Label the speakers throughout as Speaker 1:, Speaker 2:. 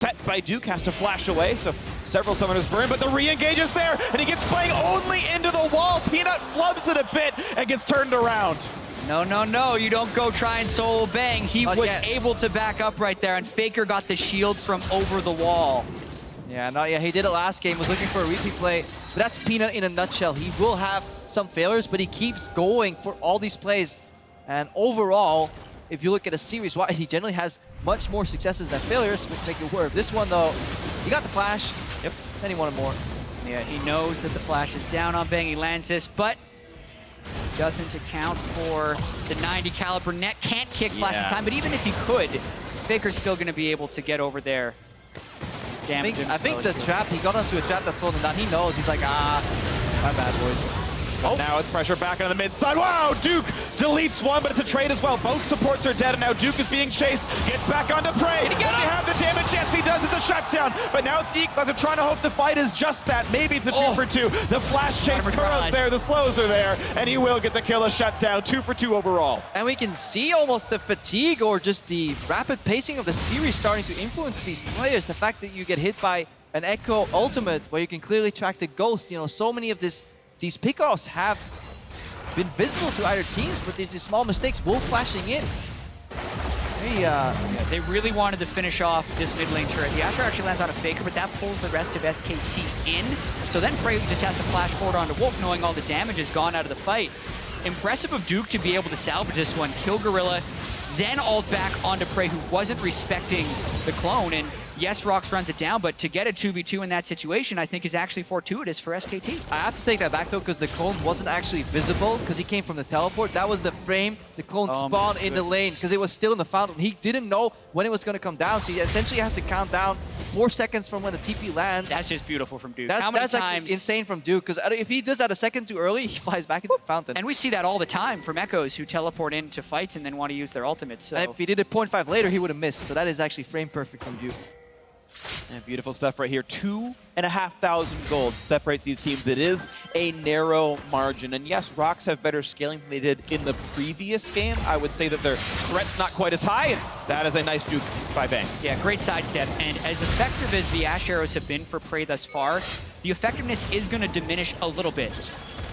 Speaker 1: Set by Duke, has to flash away, so several summoners burn, but the re-engage is there, and he gets playing only into the wall. Peanut flubs it a bit and gets turned around.
Speaker 2: No, you don't go try and solo Bang. He
Speaker 3: Not
Speaker 2: was
Speaker 3: yet.
Speaker 2: able to back up right there, and Faker got the shield from over the wall.
Speaker 3: Yeah, not yet. He did it last game, was looking for a repeat play, but that's Peanut in a nutshell. He will have some failures, but he keeps going for all these plays. And overall, if you look at a series-wide, he generally has much more successes than failures, which make it work. This one, though, he got the flash.
Speaker 2: Yep.
Speaker 3: Then he wanted more.
Speaker 2: Yeah, he knows that the flash is down on Bang. He lands this, but doesn't account for the 90 caliber net. Can't kick flash in time, but even if he could, Faker's still going to be able to get over there.
Speaker 3: I think the trap, he got onto a trap that slowed him down. He knows. He's like, my bad, boys.
Speaker 1: Oh. Now it's pressure back on the mid side. Wow, Duke deletes one, but it's a trade as well. Both supports are dead, and now Duke is being chased. Gets back onto Prey. Does he have the damage? Yes, he does. It's a shutdown. But now it's the Equalizer trying to hope the fight is just that. Maybe it's a 2 for 2. The flash chase Kuro's there, the slows are there, and he will get the kill, a shutdown. 2 for 2 overall.
Speaker 3: And we can see almost the fatigue or just the rapid pacing of the series starting to influence these players. The fact that you get hit by an Echo ultimate where you can clearly track the ghost. You know, so many of these pickoffs have been visible to either teams, but these small mistakes. Wolf flashing in.
Speaker 2: They really wanted to finish off this mid lane turret. The Asher actually lands on a Faker, but that pulls the rest of SKT in. So then Prey just has to flash forward onto Wolf, knowing all the damage is gone out of the fight. Impressive of Duke to be able to salvage this one, kill Gorilla, then ult back onto Prey, who wasn't respecting the clone. And yes, ROX runs it down, but to get a 2v2 in that situation, I think is actually fortuitous for SKT.
Speaker 3: I have to take that back though, because the clone wasn't actually visible because he came from the teleport. That was the frame. The clone spawned in the lane because it was still in the fountain. He didn't know when it was going to come down, so he essentially has to count down 4 seconds from when the TP lands.
Speaker 2: That's just beautiful from Duke.
Speaker 3: That's,
Speaker 2: How many
Speaker 3: that's
Speaker 2: times?
Speaker 3: actually insane from Duke, because if he does that a second too early, he flies back into the fountain.
Speaker 2: And we see that all the time from Echoes who teleport into fights and then want to use their ultimates. So.
Speaker 3: And if he did it 0.5 later, he would have missed. So that is actually frame perfect from Duke.
Speaker 1: And beautiful stuff right here. 2,500 gold separates these teams. It is a narrow margin. And yes, ROX have better scaling than they did in the previous game. I would say that their threat's not quite as high, and that is a nice juke by Bang.
Speaker 2: Yeah, great sidestep. And as effective as the Ash arrows have been for Prey thus far, the effectiveness is going to diminish a little bit,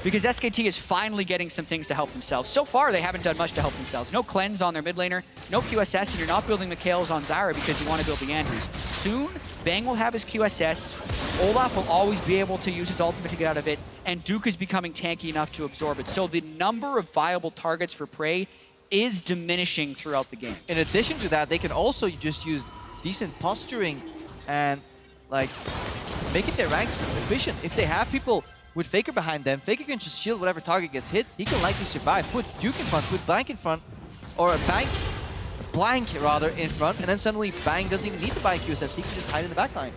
Speaker 2: because SKT is finally getting some things to help themselves. So far, they haven't done much to help themselves. No cleanse on their mid laner, no QSS, and you're not building Mikhails on Zyra because you want to build the Andrews. Soon, Bang will have his QSS, Olaf will always be able to use his ultimate to get out of it, and Duke is becoming tanky enough to absorb it. So the number of viable targets for Prey is diminishing throughout the game.
Speaker 3: In addition to that, they can also just use decent posturing and like making their ranks efficient. If they have people with Faker behind them, Faker can just shield whatever target gets hit. He can likely survive. Put Duke in front, put Blank in front, or a Blank rather in front, and then suddenly Bang doesn't even need to buy QSS. He can just hide in the backline.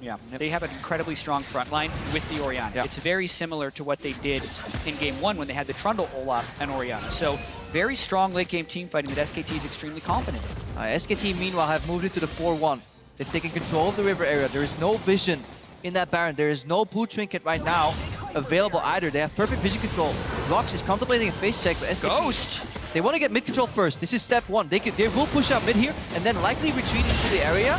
Speaker 2: Yeah, they have an incredibly strong front line with the Orianna.
Speaker 3: Yeah.
Speaker 2: It's very similar to what they did in Game 1 when they had the Trundle, Olaf, and Orianna. So very strong late-game team fighting that SKT is extremely confident in.
Speaker 3: SKT, meanwhile, have moved into the 4-1. They've taken control of the river area. There is no vision in that Baron. There is no blue trinket right now available either. They have perfect vision control. ROX is contemplating a face check, but SKT...
Speaker 2: Ghost!
Speaker 3: They want to get mid control first. This is step 1. They will push out mid here, and then likely retreat into the area.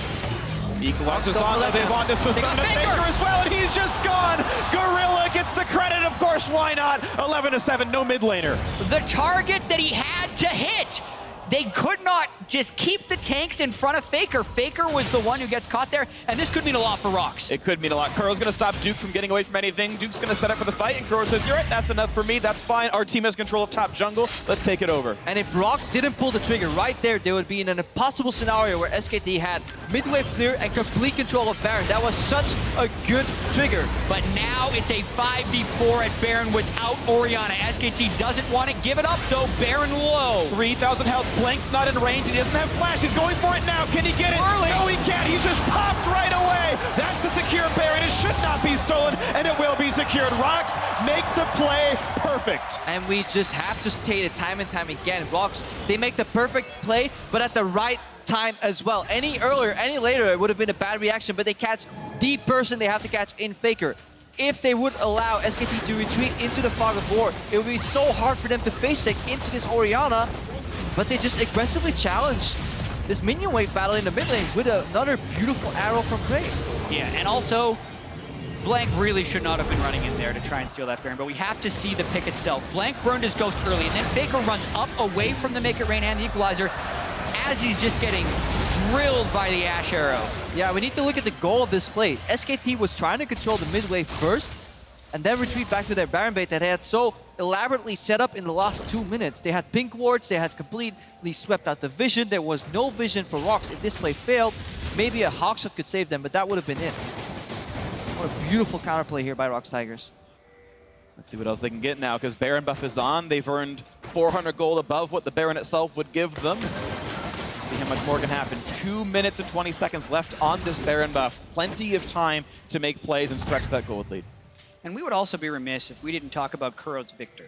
Speaker 1: Equalizer's on, they want this to stun the Faker as well, and he's just gone! Gorilla gets the credit, of course, why not? 11-7, no mid laner.
Speaker 2: The target that he had to hit! They could not just keep the tanks in front of Faker. Faker was the one who gets caught there, and this could mean a lot for ROX.
Speaker 1: It could mean a lot. Kuro's going to stop Duke from getting away from anything. Duke's going to set up for the fight, and Kuro says, you're right, that's enough for me, that's fine. Our team has control of top jungle, let's take it over.
Speaker 3: And if ROX didn't pull the trigger right there, they would be in an impossible scenario where SKT had mid-wave clear and complete control of Baron. That was such a good trigger.
Speaker 2: But now it's a 5v4 at Baron without Orianna. SKT doesn't want to give it up, though. Baron low.
Speaker 1: 3,000 health. Blank's not in range. He doesn't have flash. He's going for it now. Can he get it?
Speaker 2: Early.
Speaker 1: No, he can't. He's just popped right away. That's a secure Baron. It should not be stolen, and it will be secured. ROX make the play perfect.
Speaker 3: And we just have to state it time and time again. ROX, they make the perfect play, but at the right time as well. Any earlier, any later, it would have been a bad reaction, but they catch the person they have to catch in Faker. If they would allow SKT to retreat into the fog of war, it would be so hard for them to face check into this Orianna, but they just aggressively challenge this minion wave battle in the mid lane with another beautiful arrow from Prey.
Speaker 2: Yeah, and also, Blank really should not have been running in there to try and steal that Baron, but we have to see the pick itself. Blank burned his Ghost early, and then Faker runs up away from the Make It Rain and the Equalizer as he's just getting drilled by the Ash Arrow.
Speaker 3: Yeah, we need to look at the goal of this play. SKT was trying to control the mid wave first, and then retreat back to their Baron bait that they had so elaborately set up in the last 2 minutes. They had pink wards, they had completely swept out the vision. There was no vision for ROX. If this play failed, maybe a Hawkshot could save them, but that would have been it. What a beautiful counterplay here by ROX Tigers.
Speaker 1: Let's see what else they can get now, because Baron buff is on. They've earned 400 gold above what the Baron itself would give them. See how much more can happen. 2 minutes and 20 seconds left on this Baron buff. Plenty of time to make plays and stretch that gold lead.
Speaker 2: And we would also be remiss if we didn't talk about Kuro's Victor,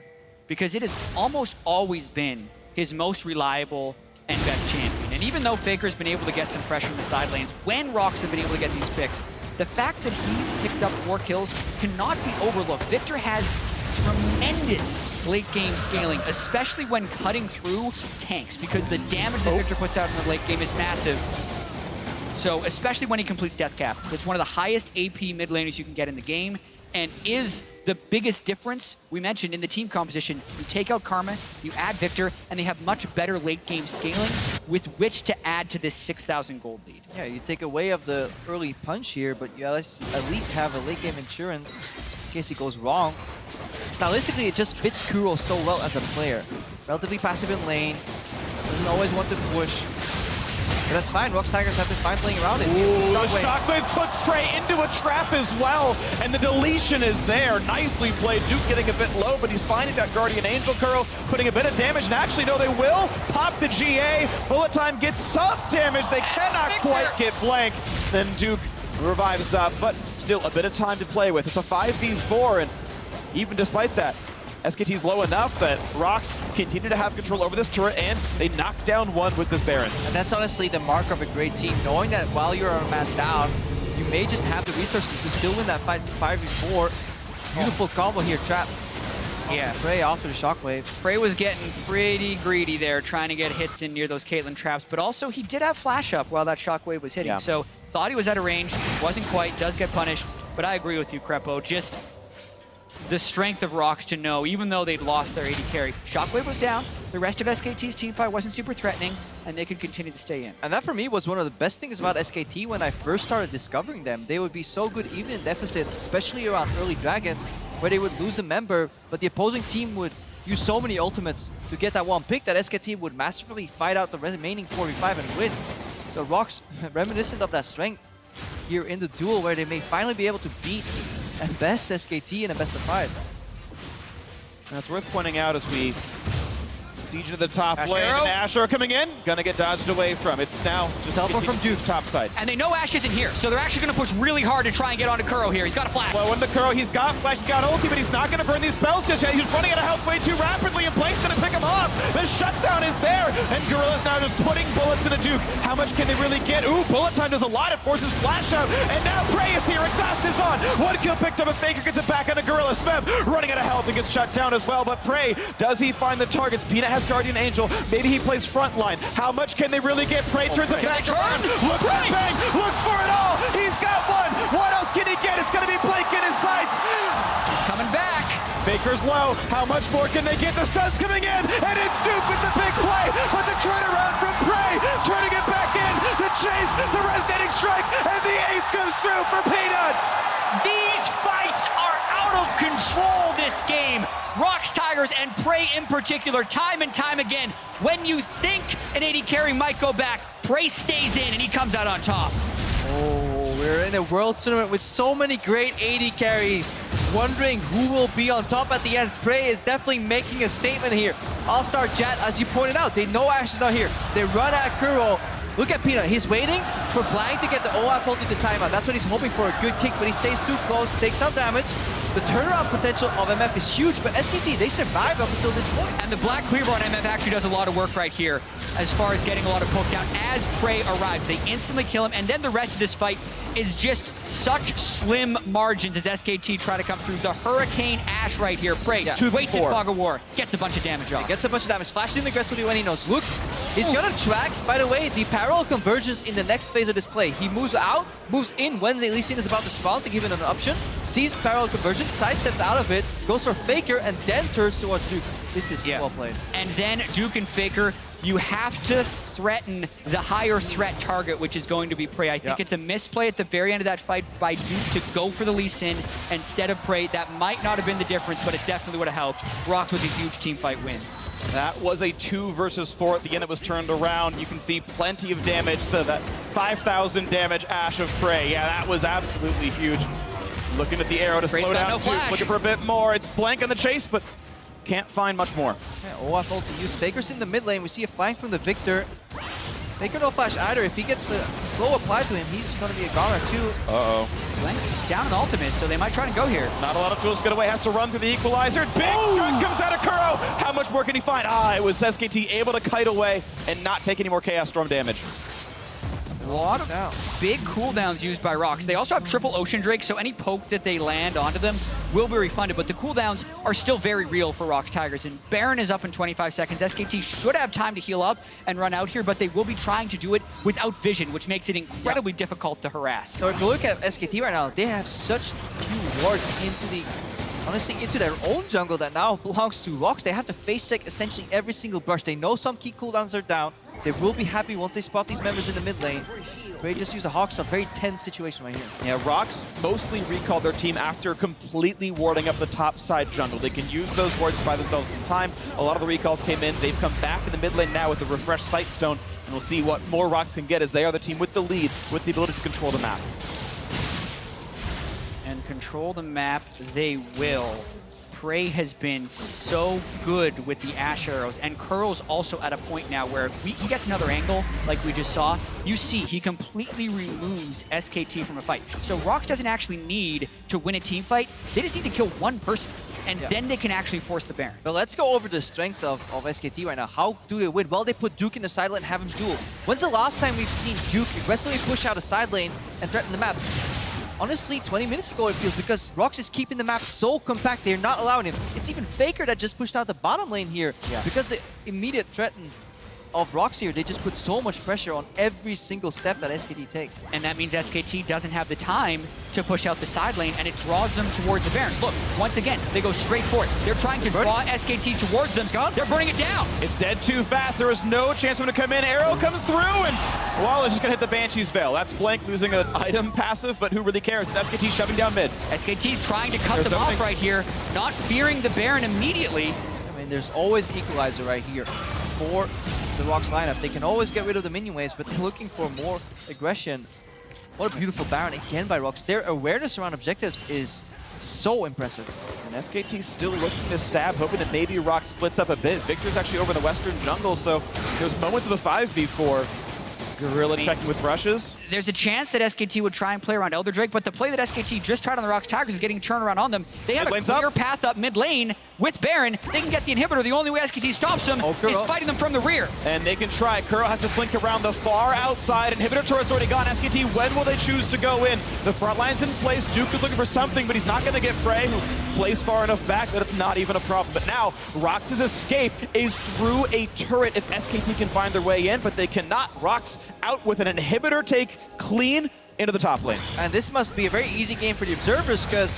Speaker 2: because it has almost always been his most reliable and best champion. And even though Faker's been able to get some pressure in the side lanes, when ROX have been able to get these picks, the fact that he's picked up 4 kills cannot be overlooked. Victor has tremendous late game scaling, especially when cutting through tanks, because the damage that Victor puts out in the late game is massive. So especially when he completes Death Cap, it's one of the highest AP mid laners you can get in the game, and is the biggest difference we mentioned in the team composition. You take out Karma, you add Victor, and they have much better late game scaling with which to add to this 6,000 gold lead.
Speaker 3: Yeah, you take away of the early punch here, but you at least have a late game insurance in case it goes wrong. Stylistically, it just fits Kuro so well as a player. Relatively passive in lane, doesn't always want to push. But that's fine, ROX Tigers have been fine playing around it.
Speaker 1: Ooh, the Shockwave puts Prey into a trap as well, and the deletion is there. Nicely played. Duke getting a bit low, but he's finding that Guardian Angel curl, putting a bit of damage, and actually, no, they will pop the GA. Bullet Time gets some damage. They cannot quite get Blank. Then Duke revives up, but still a bit of time to play with. It's a 5v4, and even despite that, SKT's low enough that ROX continue to have control over this turret, and they knock down one with this Baron.
Speaker 3: And that's honestly the mark of a great team, knowing that while you're a man down, you may just have the resources to still win that fight 5v4. Beautiful combo here, trap.
Speaker 2: Yeah.
Speaker 3: Prey off to the Shockwave.
Speaker 2: Prey was getting pretty greedy there, trying to get hits in near those Caitlyn traps, but also he did have flash up while that Shockwave was hitting, so thought he was out of range, wasn't quite, does get punished, but I agree with you, Crepo. Just the strength of ROX to know, even though they'd lost their AD carry, Shockwave was down, the rest of SKT's team fight wasn't super threatening, and they could continue to stay in.
Speaker 3: And that for me was one of the best things about SKT when I first started discovering them. They would be so good even in deficits, especially around early dragons, where they would lose a member, but the opposing team would use so many ultimates to get that one pick that SKT would masterfully fight out the remaining 4v5 and win. So ROX, reminiscent of that strength here in the duel, where they may finally be able to beat at best SKT in a best of 5.
Speaker 1: And it's worth pointing out as we siege into the top
Speaker 2: Ash
Speaker 1: lane,
Speaker 2: Arrow.
Speaker 1: and Ash are coming in, gonna get dodged away from. It's now just
Speaker 3: Teleport from Duke.
Speaker 1: top side.
Speaker 2: And they know Ash isn't here, so they're actually going to push really hard to try and get onto Kuro here. He's got a flash.
Speaker 1: Well, when the Kuro, he's got flash, he's got ulti, but he's not gonna burn these spells just yet. He's running out of health way too rapidly, and Blake's gonna pick him off. The shutdown is there, and Gorilla's now just putting bullets into Duke. How much can they really get? Ooh, Bullet Time does a lot. It forces flash out, and now Prey is here. Exhaust is on. One kill picked up, and Faker gets it back onto Gorilla. Smeb running out of health and gets shut down as well, but Prey, does he find the targets? Peanut has Guardian Angel. Maybe he plays frontline. How much can they really get? Prey turns it back around. Look for the bang. Looks for it all. He's got one. What else can he get? It's going to be Blake in his sights.
Speaker 2: He's coming back.
Speaker 1: Faker's low. How much more can they get? The stun's coming in, and it's Duke with the big play. But the turnaround from Prey, turning it back in. The chase, the resonating strike, and the ace goes through for Peanut.
Speaker 2: These fights are out of control this game. ROX Tigers and Prey in particular, time and time again. When you think an AD carry might go back, Prey stays in and he comes out on top.
Speaker 3: Oh, we're in a World Tournament with so many great AD carries. Wondering who will be on top at the end. Prey is definitely making a statement here. All-Star Jet, as you pointed out, they know Ash is not here. They run at Kuro. Look at Peanut, he's waiting for Blank to get the OF ulti to timeout. That's what he's hoping for, a good kick, but he stays too close, takes some damage. The turnaround potential of MF is huge, but SKT, they survived up until this point.
Speaker 2: And the Black Cleaver on MF actually does a lot of work right here as far as getting a lot of poke down as Prey arrives. They instantly kill him, and then the rest of this fight is just such slim margins as SKT try to come through. The Hurricane Ash right here. Prey waits in Fog of War, gets a bunch of damage off.
Speaker 3: Gets a bunch of damage, flashing aggressively when he knows. Look He's gonna track, by the way, the parallel convergence in the next phase of this play. He moves out, moves in when the Lee Sin is about to spawn to give him an option, sees parallel convergence, sidesteps out of it, goes for Faker, and then turns towards Duke. This is well played.
Speaker 2: And then Duke and Faker, you have to threaten the higher threat target, which is going to be Prey. I think it's a misplay at the very end of that fight by Duke to go for the Lee Sin instead of Prey. That might not have been the difference, but it definitely would have helped. ROX with a huge team fight win.
Speaker 1: That was a 2 versus 4. At the end, it was turned around. You can see plenty of damage. So that 5,000 damage Ash of Prey. Yeah, that was absolutely huge. Looking at the arrow to slow down Duke. Looking for a bit more. It's blank on the chase, but can't find much more.
Speaker 3: Yeah, OF ult to use. Faker's in the mid lane. We see a flank from the Victor. Faker no flash either. If he gets a slow apply to him, he's going to be a goner too.
Speaker 1: Uh-oh.
Speaker 2: Blank's down an ultimate, so they might try to go here.
Speaker 1: Not a lot of tools to get away. Has to run through the equalizer. Big chunk comes out of Kuro. How much more can he find? It was SKT able to kite away and not take any more Chaos Storm damage.
Speaker 2: A lot of big cooldowns used by ROX. They also have triple Ocean Drake, so any poke that they land onto them will be refunded, but the cooldowns are still very real for ROX Tigers. And Baron is up in 25 seconds. SKT should have time to heal up and run out here, but they will be trying to do it without vision, which makes it incredibly difficult to harass.
Speaker 3: So if you look at SKT right now, they have such few wards honestly, into their own jungle that now belongs to ROX. They have to face check essentially every single brush. They know some key cooldowns are down. They will be happy once they spot these members in the mid lane. They just use a Hawks, a very tense situation right here.
Speaker 1: Yeah, ROX mostly recalled their team after completely warding up the top side jungle. They can use those wards to buy themselves some time. A lot of the recalls came in. They've come back in the mid lane now with the refreshed Sightstone, and we'll see what more ROX can get as they are the team with the lead, with the ability to control the map.
Speaker 2: And control the map, they will. Prey has been so good with the Ash arrows, and Curl's also at a point now where if he gets another angle, like we just saw, you see he completely removes SKT from a fight. So ROX doesn't actually need to win a team fight, they just need to kill one person, and then they can actually force the Baron.
Speaker 3: But let's go over the strengths of SKT right now. How do they win? Well, they put Duke in the side lane and have him duel. When's the last time we've seen Duke aggressively push out a side lane and threaten the map? Honestly, 20 minutes ago it feels, because ROX is keeping the map so compact, they're not allowing him. It's even Faker that just pushed out the bottom lane here. Because the immediate threat of ROX here, they just put so much pressure on every single step that SKT takes.
Speaker 2: And that means SKT doesn't have the time to push out the side lane, and it draws them towards the Baron. Look, once again, they go straight for it. They're trying to draw SKT towards them. They're burning it down.
Speaker 1: It's dead too fast. There was no chance for him to come in. Arrow comes through, and Wallace just gonna hit the Banshee's Veil. That's Blank losing an item passive, but who really cares? SKT shoving down mid.
Speaker 2: SKT's trying to cut them off right here, not fearing the Baron immediately.
Speaker 3: I mean, there's always Equalizer right here for the ROX lineup. They can always get rid of the minion waves, but they're looking for more aggression. What a beautiful Baron again by ROX. Their awareness around objectives is so impressive.
Speaker 1: And SKT's still looking to stab, hoping that maybe ROX splits up a bit. Victor's actually over in the western jungle, so there's moments of a 5v4. Gorilla checking with rushes.
Speaker 2: There's a chance that SKT would try and play around Elder Drake, but the play that SKT just tried on the ROX Tigers is getting turned around on them. They have a clear path up mid lane with Baron. They can get the inhibitor. The only way SKT stops them is fighting them from the rear.
Speaker 1: And they can try. Kuro has to slink around the far outside. Inhibitor turret's already gone. SKT, when will they choose to go in? The front line's in place. Duke is looking for something, but he's not going to get Prey, who plays far enough back that it's not even a problem. But now, ROX's escape is through a turret if SKT can find their way in, but they cannot. ROX out with an inhibitor take clean into the top lane.
Speaker 3: And this must be a very easy game for the observers, because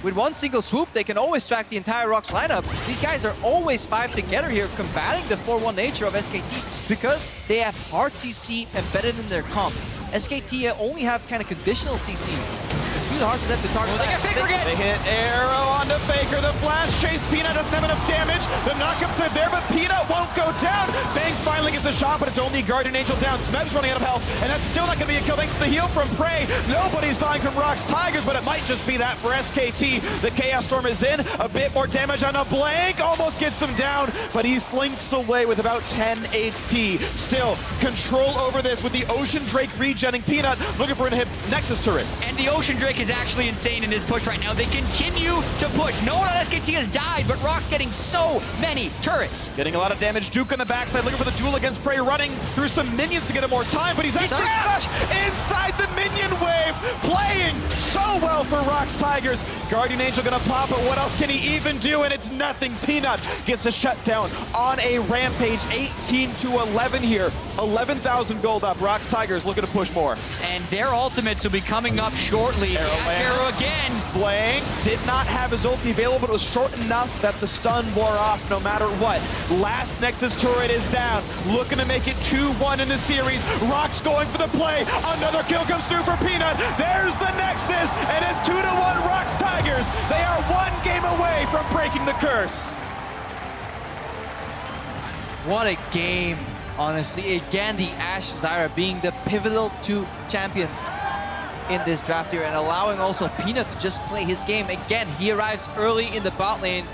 Speaker 3: with one single swoop, they can always track the entire ROX lineup. These guys are always 5 together here, combating the 4-1 nature of SKT, because they have hard CC embedded in their comp. SKT only have kind of conditional CC. It's really hard for them to target.
Speaker 2: They get Faker again!
Speaker 1: They hit arrow onto Faker. The flash chase. Peanut doesn't have enough damage. The knockups are there, but Peanut won't go down. Bang finally gets a shot, but it's only Guardian Angel down. Smeb's running out of health, and that's still not going to be a kill thanks to the heal from Prey. Nobody's dying from ROX Tigers, but it might just be that for SKT. The Chaos Storm is in. A bit more damage on a Blank. Almost gets him down, but he slinks away with about 10 HP. Still, control over this with the Ocean Drake regenning. Peanut looking for a hit Nexus turret.
Speaker 2: And the Ocean Drake is actually insane in this push right now. They continue to push. No one on SKT has died, but ROX getting so many turrets.
Speaker 1: Getting a lot of damage. Duke on the backside looking for the duel against Prey, running through some minions to get him more time, but he's trapped inside the minion wave, playing so well for ROX Tigers. Guardian Angel gonna pop, but what else can he even do? And it's nothing. Peanut gets a shutdown on a rampage. 18-11 here. 11,000 gold up. ROX Tigers looking to push more.
Speaker 2: And their ultimates will be coming up shortly. Arrow again.
Speaker 1: Blank did not have his ulti available, but it was short enough that the stun wore off no matter what. Last Nexus turret is down. Looking to make it 2-1 in the series. ROX going for the play. Another kill comes through for Peanut. There's the Nexus, and it's 2-1 ROX Tigers. They are one game away from breaking the curse.
Speaker 3: What a game, honestly. Again, the Ashe Zyra being the pivotal two champions in this draft here and allowing also Peanut to just play his game. Again, he arrives early in the bot lane,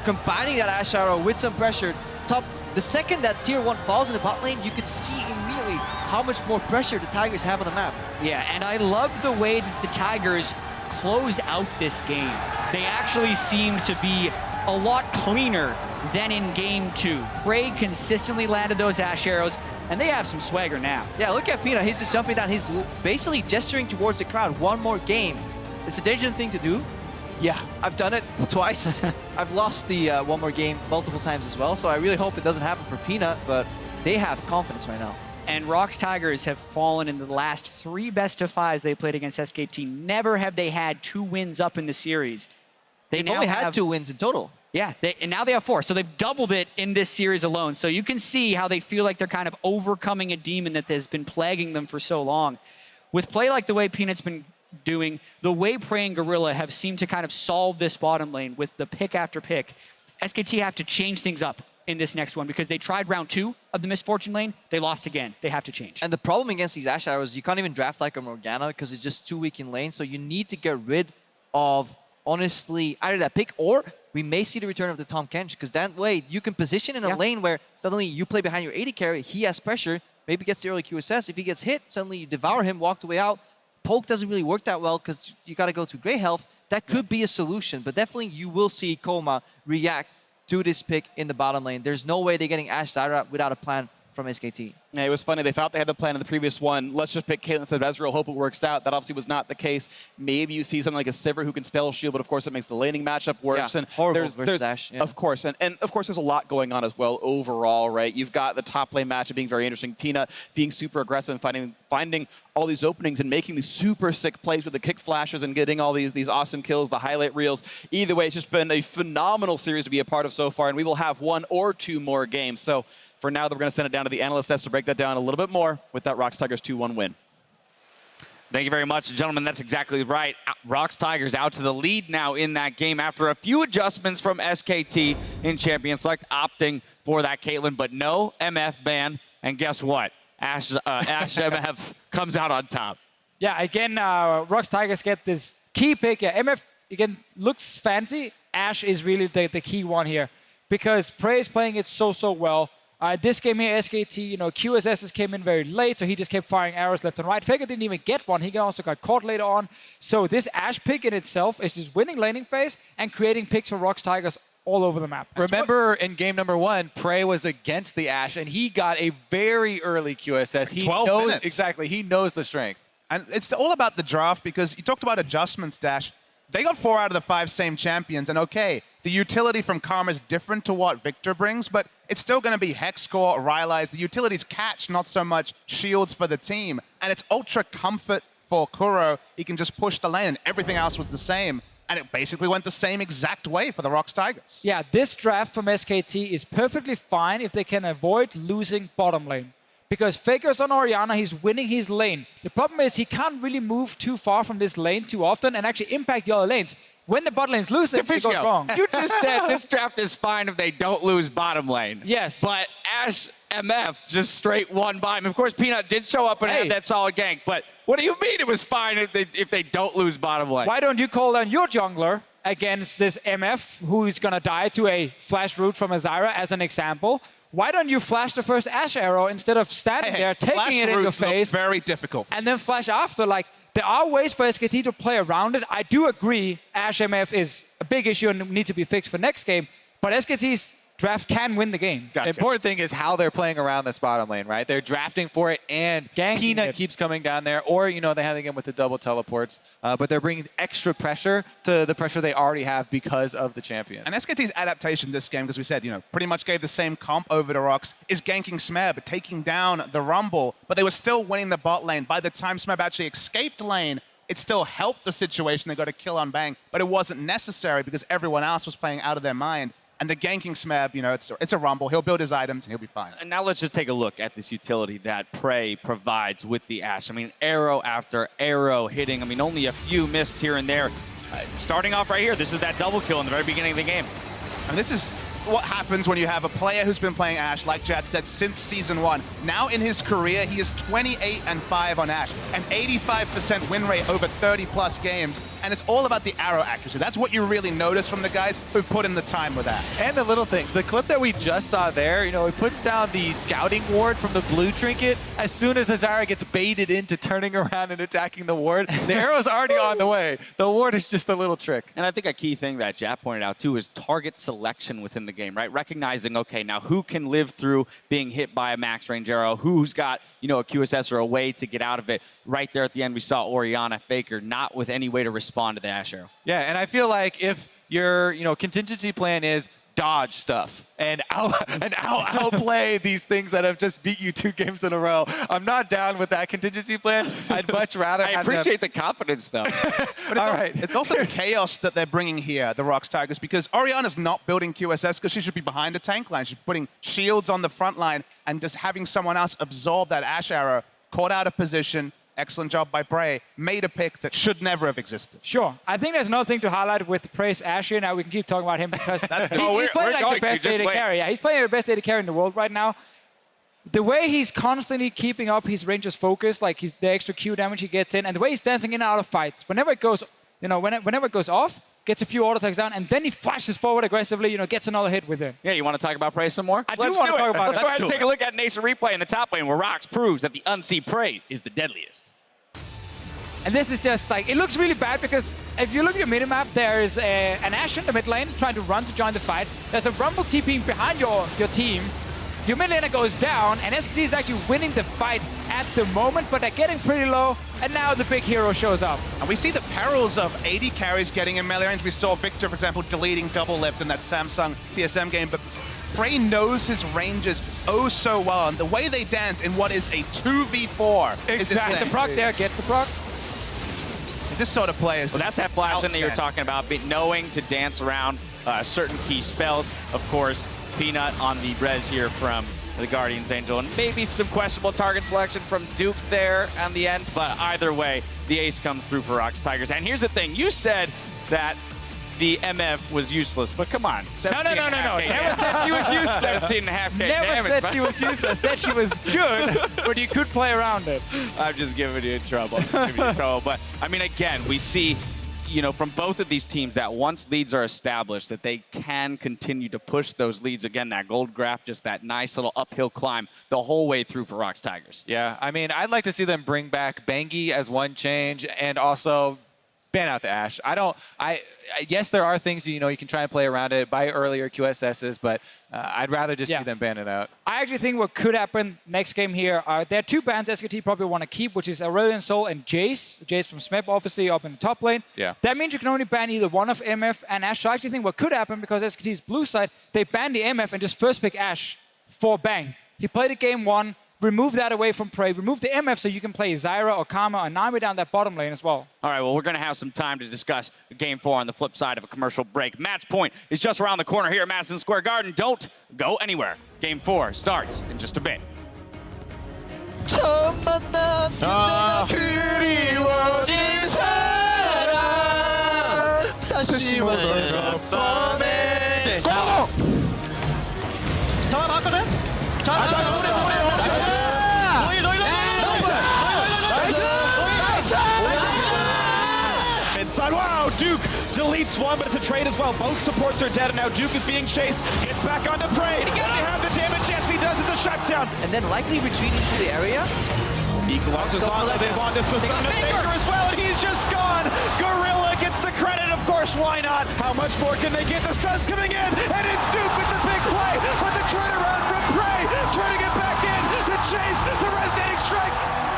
Speaker 3: combining that Ashe Zyra with some pressure. The second that tier 1 falls in the bot lane, you could see immediately how much more pressure the Tigers have on the map.
Speaker 2: Yeah, and I love the way that the Tigers closed out this game. They actually seem to be a lot cleaner than in game 2. Prey consistently landed those Ashe arrows, and they have some swagger now.
Speaker 3: Yeah, look at Peanut. He's just jumping down. He's basically gesturing towards the crowd. One more game. It's a dangerous thing to do. Yeah, I've done it twice. I've lost the one more game multiple times as well, so I really hope it doesn't happen for Peanut, but they have confidence right now.
Speaker 2: And ROX Tigers have fallen in the last 3 best-of-5s they played against SKT. Never have they had 2 wins up in the series.
Speaker 3: They've only had 2 wins in total.
Speaker 2: Yeah, and now they have 4. So they've doubled it in this series alone. So you can see how they feel like they're kind of overcoming a demon that has been plaguing them for so long. With play like the way Peanut's been doing, the way Prey and Gorilla have seemed to kind of solve this bottom lane with the pick after pick, SKT have to change things up in this next one because they tried round 2 of the Misfortune lane. They lost again. They have to change.
Speaker 3: And the problem against these Ashe arrows, you can't even draft like a Morgana because it's just too weak in lane. So you need to get rid of, honestly, either that pick or we may see the return of the Tahm Kench because that way you can position in a lane where suddenly you play behind your AD carry, he has pressure, maybe gets the early QSS. If he gets hit, suddenly you devour him, walk the way out. Poke doesn't really work that well because you got to go to gray health. That could be a solution, but definitely you will see Koma react to this pick in the bottom lane. There's no way they're getting Ashe Zyra without a plan from SKT.
Speaker 1: Yeah, it was funny. They thought they had the plan in the previous one. Let's just pick Caitlyn instead of Ezreal, hope it works out. That obviously was not the case. Maybe you see something like a Sivir who can spell shield, but of course it makes the laning matchup worse.
Speaker 3: Yeah,
Speaker 1: and
Speaker 3: horrible versus Ashe. Yeah.
Speaker 1: Of course, and of course there's a lot going on as well overall, right? You've got the top lane matchup being very interesting. Peanut being super aggressive and finding all these openings and making these super sick plays with the kick flashes and getting all these awesome kills, the highlight reels. Either way, it's just been a phenomenal series to be a part of so far, and we will have 1 or 2 more games. So for now, we're going to send it down to the analyst desk to break that down a little bit more with that ROX Tigers 2-1 win.
Speaker 4: Thank you very much, gentlemen. That's exactly right. ROX Tigers out to the lead now in that game after a few adjustments from SKT in Champion Select, opting for that Caitlyn, but no MF ban. And guess what? Ashe MF comes out on top.
Speaker 5: Yeah, again, ROX Tigers get this key pick. Yeah, MF, again, looks fancy. Ashe is really the key one here because Prey is playing it so well. This game here, SKT, QSSs came in very late, so he just kept firing arrows left and right. Faker didn't even get one. He also got caught later on. So this Ashe pick in itself is just winning laning phase and creating picks for ROX Tigers all over the map.
Speaker 6: Remember in game number 1, Prey was against the Ashe, and he got a very early QSS. He
Speaker 7: 12
Speaker 6: knows
Speaker 7: minutes.
Speaker 6: exactly. He knows the strength.
Speaker 7: And it's all about the draft because you talked about adjustments, Dash. They got 4 out of the 5 same champions, and okay, the utility from Karma is different to what Victor brings, but it's still going to be Hex Score, Rylai's. The utilities catch, not so much shields for the team, and it's ultra comfort for Kuro. He can just push the lane, and everything else was the same, and it basically went the same exact way for the ROX Tigers.
Speaker 5: Yeah, this draft from SKT is perfectly fine if they can avoid losing bottom lane. Because Faker's on Orianna, he's winning his lane. The problem is he can't really move too far from this lane too often and actually impact the other lanes. When the bot lane's losing, it goes wrong.
Speaker 4: You just said this draft is fine if they don't lose bottom lane.
Speaker 5: Yes.
Speaker 4: But Ashe MF just straight won by him. Of course, Peanut did show up and had that solid gank, but what do you mean it was fine if they don't lose bottom lane?
Speaker 5: Why don't you call down your jungler against this MF who's going to die to a flash root from a Zyra as an example? Why don't you flash the first Ashe arrow instead of standing there, taking it in your face,
Speaker 7: very difficult,
Speaker 5: and then flash after? Like, there are ways for SKT to play around it. I do agree Ashe MF is a big issue and needs to be fixed for next game, but SKT's draft can win the game.
Speaker 6: The important thing is how they're playing around this bottom lane, right? They're drafting for it, and
Speaker 5: Ganking
Speaker 6: Peanut
Speaker 5: it.
Speaker 6: keeps coming down there, or, you know, they have again with the double teleports, but they're bringing extra pressure to the pressure they already have because of the champion.
Speaker 7: And SKT's adaptation this game, because we said, you know, pretty much gave the same comp over to ROX, is ganking Smeb, taking down the Rumble, but they were still winning the bot lane. By the time Smeb actually escaped lane, it still helped the situation. They got a kill on Bang, but it wasn't necessary because everyone else was playing out of their mind. And the ganking Smeb, you know, it's a Rumble. He'll build his items and he'll be fine.
Speaker 4: And now let's just take a look at this utility that Prey provides with the Ashe. I mean, arrow after arrow hitting. I mean, only a few missed here and there. Starting off right here, this is that double kill in the very beginning of the game.
Speaker 7: And this is what happens when you have a player who's been playing Ashe, like Jad said, since Season 1. Now in his career, he is 28-5 on Ashe, an 85% win rate over 30-plus games, and it's all about the arrow accuracy. That's what you really notice from the guys who've put in the time with Ashe.
Speaker 6: And the little things. The clip that we just saw there, you know, it puts down the scouting ward from the blue trinket. As soon as Azara gets baited into turning around and attacking the ward, the arrow's already on the way. The ward is just a little trick.
Speaker 4: And I think a key thing that Jap pointed out too is target selection within the game, right? Recognizing, okay, now who can live through being hit by a max range arrow? Who's got, you know, a QSS or a way to get out of it? Right there at the end, we saw Orianna Faker not with any way to respond to the Ashe arrow.
Speaker 6: Yeah, and I feel like if your, you know, contingency plan is dodge stuff and outplay these things that have just beat you 2 games in a row, I'm not down with that contingency plan. I'd much rather
Speaker 4: I appreciate the confidence, though.
Speaker 7: But it's also the chaos that they're bringing here, the ROX Tigers, because Orianna's not building QSS because she should be behind a tank line. She's putting shields on the front line and just having someone else absorb that Ashe arrow, caught out of position. Excellent job by Bray. Made a pick that should never have existed.
Speaker 5: Sure. I think there's another thing to highlight with Praise Ashe here. Now we can keep talking about him because he's
Speaker 4: we're
Speaker 5: playing like
Speaker 4: going
Speaker 5: the best
Speaker 4: to. Just
Speaker 5: data
Speaker 4: wait.
Speaker 5: carry. Yeah, he's playing the best data carry in the world right now. The way he's constantly keeping up his Ranger's focus, like the extra Q damage he gets in, and the way he's dancing in and out of fights. Whenever it goes, you know, whenever it goes off, gets a few auto attacks down, and then he flashes forward aggressively, you know, gets another hit with it.
Speaker 4: Yeah, you want to talk about Prey some more?
Speaker 5: I do want to talk about it.
Speaker 4: Let's go ahead and take a look at Nascent Replay in the top lane where ROX proves that the unseen Prey is the deadliest.
Speaker 5: And this is just like, it looks really bad because if you look at your minimap, there's an Ashe in the mid lane trying to run to join the fight. There's a Rumble TPing behind your team. Your mid laner goes down, and SKT is actually winning the fight at the moment, but they're getting pretty low, and now the big hero shows up.
Speaker 7: And we see the perils of AD carries getting in melee range. We saw Victor, for example, deleting double lift in that Samsung TSM game, but Prey knows his ranges oh so well, and the way they dance in what is a 2v4 is his
Speaker 5: Gets the
Speaker 7: thing.
Speaker 5: proc there, gets the proc.
Speaker 7: This sort of play is
Speaker 4: Well, that's that flash in that you're talking about, knowing to dance around certain key spells. Of course, Peanut on the res here from the Guardian's Angel, and maybe some questionable target selection from Duke there on the end, but either way, the ace comes through for ROX Tigers. And here's the thing, you said that the MF was useless, but come on.
Speaker 5: No. Never said she was useless.
Speaker 4: 17.5K
Speaker 5: Never said she was useless. Said she was good, but you could play around it.
Speaker 4: I'm just giving you trouble. But, I mean, again, we see, you know, from both of these teams that once leads are established, that they can continue to push those leads. Again, that gold graph, just that nice little uphill climb the whole way through for ROX Tigers.
Speaker 6: Yeah, I mean, I'd like to see them bring back Bangi as one change and also ban out the Ashe. Yes, there are things, you know, you can try and play around it, buy earlier QSSs, but I'd rather just see them ban it out.
Speaker 5: I actually think what could happen next game here, there are 2 bans SKT probably want to keep, which is Aurelion Sol and Jace. Jace from Smep, obviously, up in the top lane.
Speaker 6: Yeah.
Speaker 5: That means you can only ban either one of MF and Ashe. So I actually think what could happen, because SKT's blue side, they ban the MF and just first pick Ashe for Bang. He played it game 1, remove that away from Prey, remove the MF so you can play Zyra or Karma or Nami down that bottom lane as well.
Speaker 4: All right, well, we're going to have some time to discuss Game 4 on the flip side of a commercial break. Match point is just around the corner here at Madison Square Garden. Don't go anywhere. Game 4 starts in just a bit.
Speaker 1: Inside, wow, Duke deletes one, but it's a trade as well. Both supports are dead, and now Duke is being chased. Gets back onto Prey. They have the damage. Yes, he does. It's a shutdown.
Speaker 3: And then likely retreating to the area.
Speaker 1: Equalizes on they want this was on the Faker as well, and he's just gone. Gorilla gets the credit, of course, why not? How much more can they get? The stuns coming in, and it's Duke with the big play, but the turnaround from Prey, trying to get back in, the chase, the resonating strike,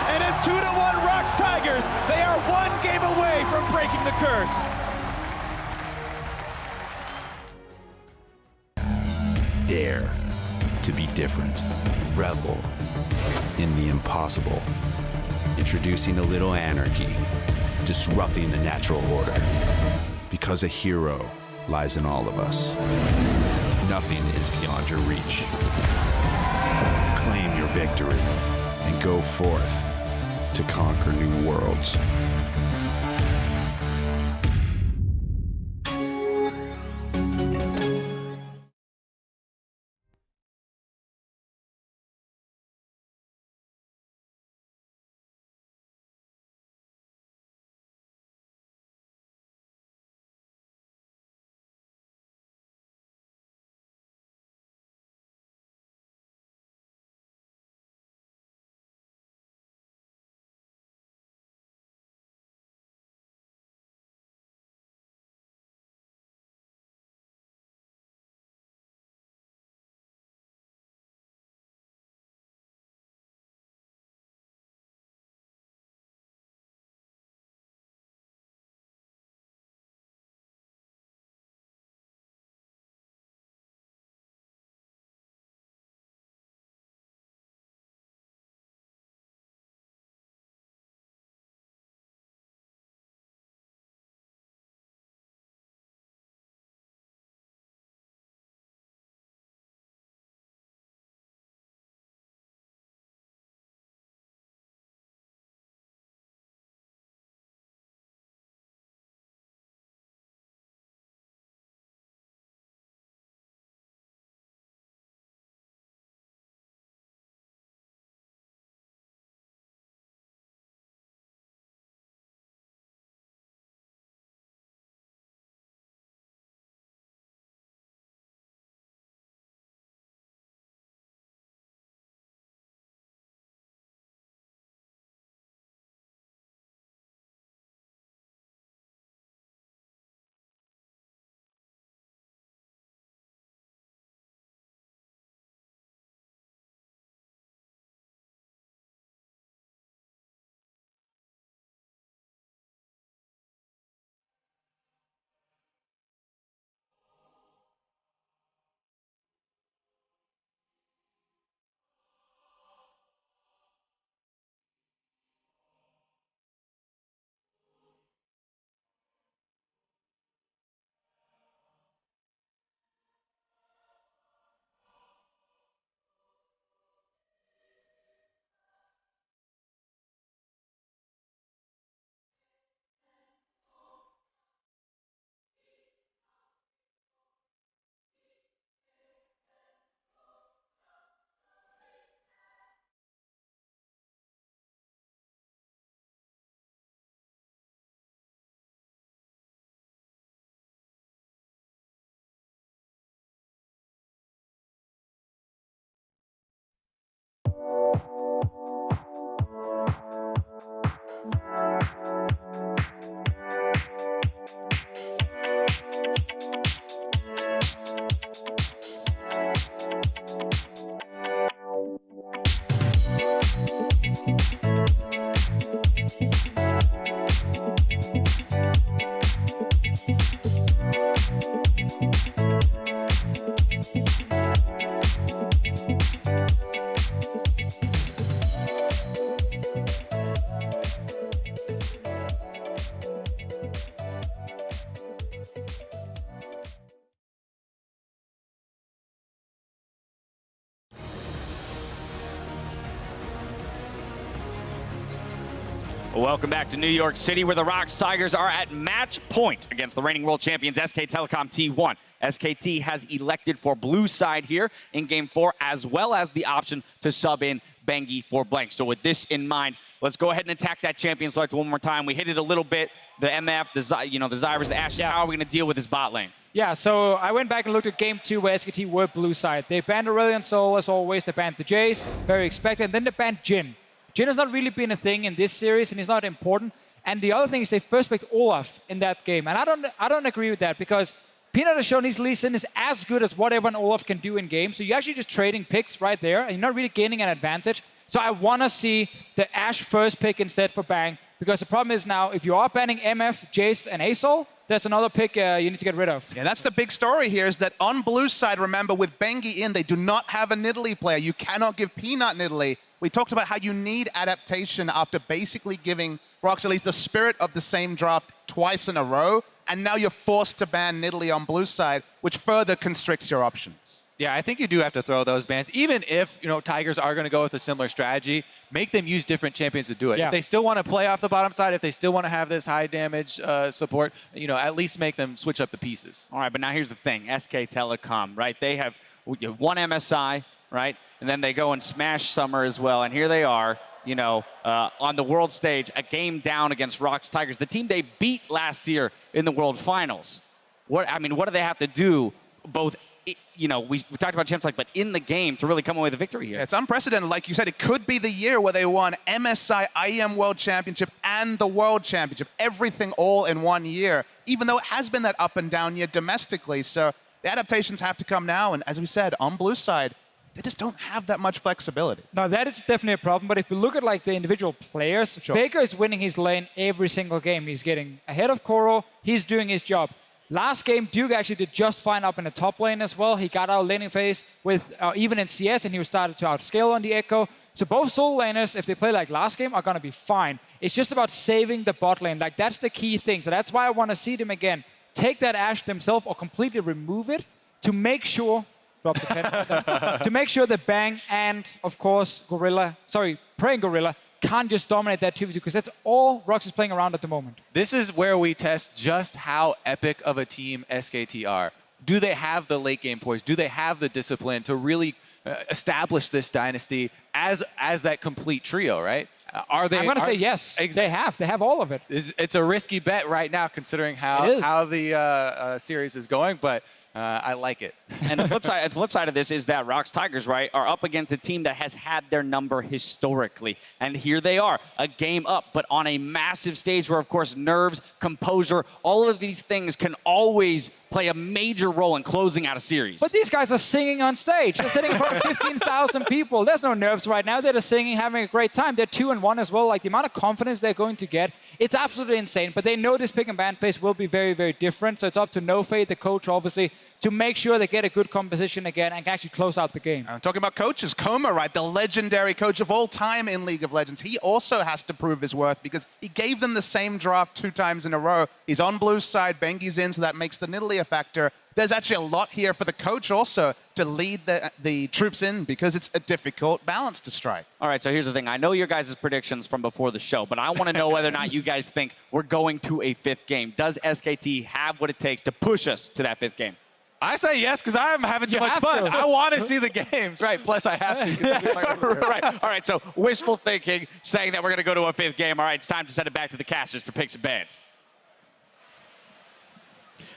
Speaker 1: and it's 2-1 ROX Tigers. They are one game away from breaking the curse.
Speaker 8: Dare to be different. Revel in the impossible. Introducing a little anarchy. Disrupting the natural order. Because a hero lies in all of us. Nothing is beyond your reach. Claim your victory and go forth to conquer new worlds.
Speaker 4: Welcome back to New York City, where the ROX Tigers are at match point against the reigning world champions SK Telecom T1. SKT has elected for blue side here in Game 4, as well as the option to sub in Bengi for blank. So with this in mind, let's go ahead and attack that champion select one more time. We hit it a little bit. The MF, the Zyrus, the Ashes.
Speaker 5: Yeah.
Speaker 4: How are we going to deal with this bot lane?
Speaker 5: Yeah, so I went back and looked at Game 2 where SKT were blue side. They banned Aurelion Sol as always. They banned the Jace, very expected. And then they banned Jhin. Jhin has not really been a thing in this series, and he's not important. And the other thing is they first picked Olaf in that game. And I don't agree with that because Peanut has shown his Lee Sin is as good as whatever an Olaf can do in game. So you're actually just trading picks right there, and you're not really gaining an advantage. So I want to see the Ashe first pick instead for Bang, because the problem is now if you are banning MF, Jace, and Azol, there's another pick you need to get rid of.
Speaker 7: Yeah, that's the big story here is that on blue side, remember, with Bengi in, they do not have a Nidalee player. You cannot give Peanut Nidalee. We talked about how you need adaptation after basically giving ROX at least the spirit of the same draft twice in a row, and now you're forced to ban Nidalee on blue side, which further constricts your options.
Speaker 6: Yeah, I think you do have to throw those bans. Even if, Tigers are going to go with a similar strategy, make them use different champions to do it.
Speaker 5: Yeah.
Speaker 6: If they still want to play off the bottom side, if they still want to have this high damage support, at least make them switch up the pieces.
Speaker 4: All right, but now here's the thing. SK Telecom, right? They have one MSI, right? And then they go and smash Summer as well. And here they are, on the world stage, a game down against ROX Tigers, the team they beat last year in the World Finals. What do they have to do, both, we talked about champs, but in the game to really come away with a victory here?
Speaker 7: It's unprecedented. Like you said, it could be the year where they won MSI, IEM World Championship, and the World Championship. Everything all in 1 year, even though it has been that up and down year domestically. So the adaptations have to come now. And as we said, on blue side, they just don't have that much flexibility.
Speaker 5: No, that is definitely a problem. But if you look at the individual players,
Speaker 7: Sure.
Speaker 5: Faker is winning his lane every single game. He's getting ahead of Koro. He's doing his job. Last game, Duke actually did just fine up in the top lane as well. He got out laning phase with even in CS, and he started to outscale on the Echo. So both solo laners, if they play like last game, are going to be fine. It's just about saving the bot lane. That's the key thing. So that's why I want to see them again take that Ashe themselves or completely remove it to make sure to make sure that Bang and, of course, Prey and Gorilla can't just dominate that 2v2, because that's all ROX is playing around at the moment.
Speaker 6: This is where we test just how epic of a team SKT are. Do they have the late game poise? Do they have the discipline to really establish this dynasty as that complete trio, right? Are they?
Speaker 5: I'm going to say yes. They have. They have all of it.
Speaker 6: It's a risky bet right now, considering how the series is going, but I like it.
Speaker 4: And the flip side of this is that ROX Tigers, right, are up against a team that has had their number historically. And here they are, a game up, but on a massive stage where, of course, nerves, composure, all of these things can always play a major role in closing out a series.
Speaker 5: But these guys are singing on stage. They're sitting in front of 15,000 people. There's no nerves right now. They're just singing, having a great time. They're 2-1 as well. The amount of confidence they're going to get, it's absolutely insane. But they know this pick and ban phase will be very, very different. So it's up to NoFade, the coach, obviously, to make sure they get a good composition again and can actually close out the game.
Speaker 7: I'm talking about coaches. Koma, right, the legendary coach of all time in League of Legends. He also has to prove his worth because he gave them the same draft 2 times in a row. He's on blue side, Bengi's in, so that makes the Nidalee a factor. There's actually a lot here for the coach also to lead the troops in because it's a difficult balance to strike.
Speaker 4: All right, so here's the thing. I know your guys' predictions from before the show, but I want to know whether or not you guys think we're going to a 5th game. Does SKT have what it takes to push us to that 5th game?
Speaker 6: I say yes because I'm having too much fun. I want to see the games, right? Plus, I have to.
Speaker 4: Right. All right, so wishful thinking, saying that we're going to go to a 5th game. All right, it's time to send it back to the casters for picks and bans.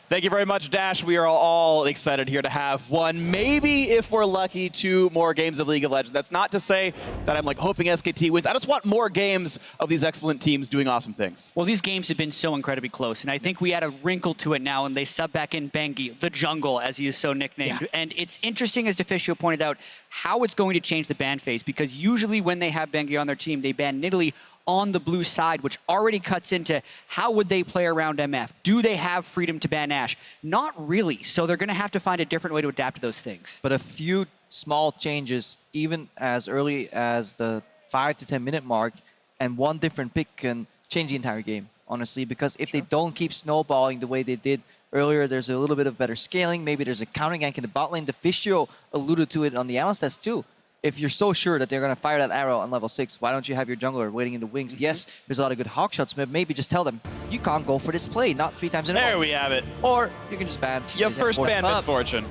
Speaker 9: Thank you very much, Dash. We are all excited here to have one, maybe if we're lucky, 2 more games of League of Legends. That's not to say that I'm hoping SKT wins. I just want more games of these excellent teams doing awesome things.
Speaker 2: Well, these games have been so incredibly close, and I think we add a wrinkle to it now, and they sub back in Bengi, the jungle, as he is so nicknamed. Yeah. And it's interesting, as Deficio pointed out, how it's going to change the ban phase, because usually when they have Bengi on their team, they ban Nidalee on the blue side, which already cuts into how would they play around MF? Do they have freedom to ban Ashe? Not really. So they're going to have to find a different way to adapt to those things.
Speaker 3: But a few small changes, even as early as the 5 to 10 minute mark, and one different pick can change the entire game, honestly, because if they don't keep snowballing the way they did earlier, there's a little bit of better scaling. Maybe there's a counter gank in the bot lane. Deficio alluded to it on the analyst test too. If you're so sure that they're going to fire that arrow on level 6, why don't you have your jungler waiting in the wings? Yes, there's a lot of good hawk shots, but maybe just tell them, you can't go for this play, not 3 times in a row.
Speaker 9: There we have it.
Speaker 3: Or you can just ban.
Speaker 9: Your first ban misfortune.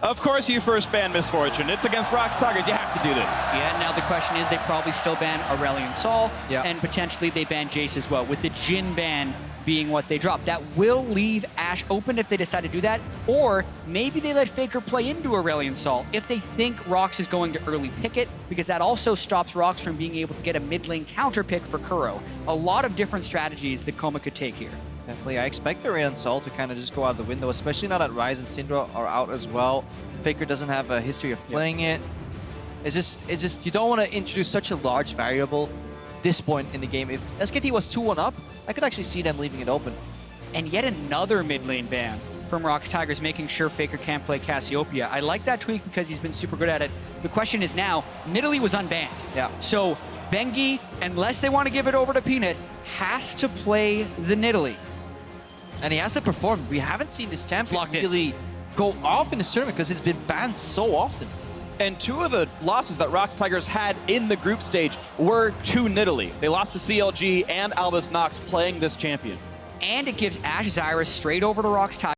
Speaker 1: Of course you first ban Misfortune. It's against ROX Tigers. You have to do this.
Speaker 2: Yeah, now the question is they probably still ban Aurelion Sol,
Speaker 3: Yeah.
Speaker 2: and potentially they ban Jace as well, with the Jhin ban being what they drop. That will leave Ashe open if they decide to do that, or maybe they let Faker play into Aurelion Sol if they think ROX is going to early pick it, because that also stops ROX from being able to get a mid lane counter pick for Kuro. A lot of different strategies that Coma could take here.
Speaker 3: Definitely, I expect Aurelion Sol to kind of just go out the window, especially now that Ryze and Syndra are out as well. Faker doesn't have a history of playing it. It's just you don't want to introduce such a large variable this point in the game. If SKT was 2-1 up, I could actually see them leaving it open.
Speaker 2: And yet another mid lane ban from ROX Tigers, making sure Faker can't play Cassiopeia. I like that tweak because he's been super good at it. The question is now, Nidalee was unbanned.
Speaker 3: Yeah.
Speaker 2: So Bengi, unless they want to give it over to Peanut, has to play the Nidalee.
Speaker 3: And he has to perform. We haven't seen this champion
Speaker 2: locked in.
Speaker 3: really go off in this tournament because it's been banned so often.
Speaker 9: And two of the losses that ROX Tigers had in the group stage were to Nidalee. They lost to CLG and Albus Nox playing this champion.
Speaker 2: And it gives Ashe Zyra straight over to ROX Tigers.